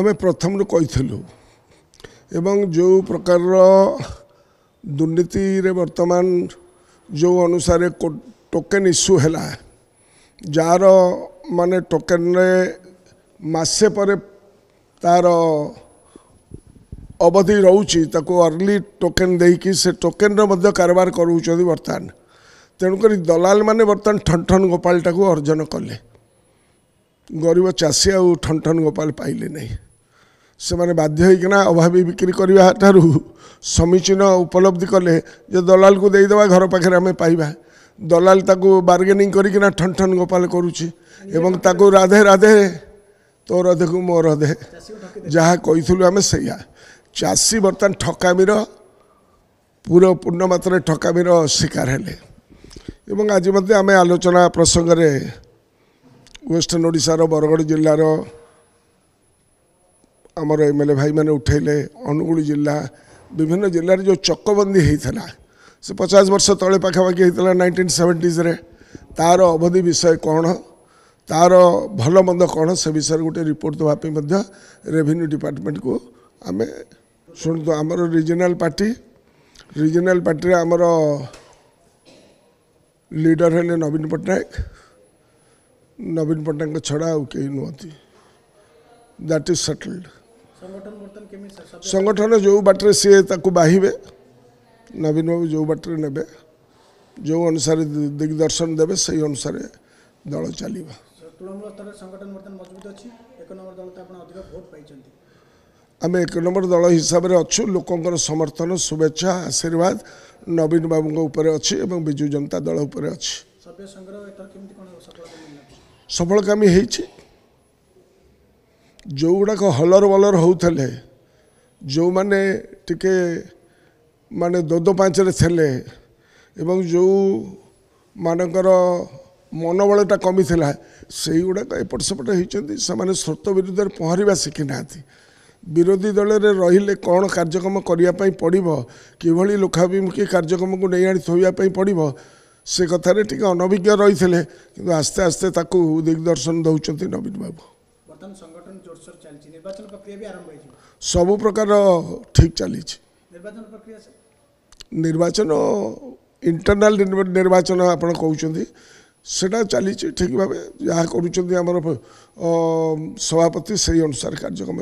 आमे प्रथम कहीलु एवं जो प्रकार दुर्नीति रे वर्तमान जो अनुसार टोकेन इश्यू है जार माने टोकेन रे मासे पर तार अवधि रोची ताको अर्ली टोकेन देकी से टोकेन रो मध्य कारबार करूछथि वर्तमान तेणुक दलाल माने वर्तमान ठन ठन गोपाल टाको अर्जन कले गरीब चाषी आ ठन ठन गोपाल पाइले नहीं से माने बाध्य होइकिना अभावी बिक्री करवा ठारू समीचीन उपलब्धि कले जे दलाल को देदेवा घर पाखे आम पाइबा दलाल ताको बार्गेनिंग करिकिना ठन ठन गोपाल करुछि एवं ताको राधे राधे तो रधे को मो रधे जहाँ कहीलु आम सैया चाषी बर्तमान ठकामीर पूरा पूर्ण मात्रा ठकामीर शिकार हेले एवं आज मध्य आम आलोचना प्रसंग रे वेस्टर्न ओडिशार बरगड़ जिल्लार आमर एमएलए भाई मैंने उठेले अनुगुल जिला विभिन्न जिले जो चकबंदी होता से 50 वर्ष तले पाखापाखि होता 1970s रे तार अवधि विषय कौन तार भल मंद कौन से विषय गोटे रिपोर्ट देवाई रेवेन्यू डिपार्टमेंट को आम शुणु तो आमर रिजनल पार्टी आमर लीडर हेले नवीन पट्टनायक छड़ा आउ कहीं नुहति दैट इज सेटल्ड संगठन जो बाटे सी बाहिबे नवीन बाबू जो बाटे ने जो अनुसार दिग्दर्शन देवे से अनुसार दल चलो आम एक नंबर दल हिसाब से अच्छु लोकंर समर्थन शुभेच्छा आशीर्वाद नवीन बाबू उपर अच्छी एवं विजु जनता दल उपर अच्छी सफलकामी होती जो गुड़ाक हलर बलर होते जो माने टिके माने दो पाँच थे एवं जो मानकर मनोबलटा कमी था से गुड़ाक एपट सेपट होती से स्रोत विरुद्ध पहरवा शिखी ना विरोधी दल में रहिले कौन कार्यक्रम करने पड़ो कि लोकाभिमुखी कार्यक्रम को नहीं आनी थोपाई पड़ो से कथार टी अनभिज्ञ रही थे कि आस्ते आस्ते ताकू दिग्दर्शन दौरान नवीन बाबू सबु प्रकार ठीक चली निर्वाचन इंटरनाल निर्वाचन आप कहते सेटा चली ठीक भाव जहाँ करुँच सभापति से अनुसार कार्यक्रम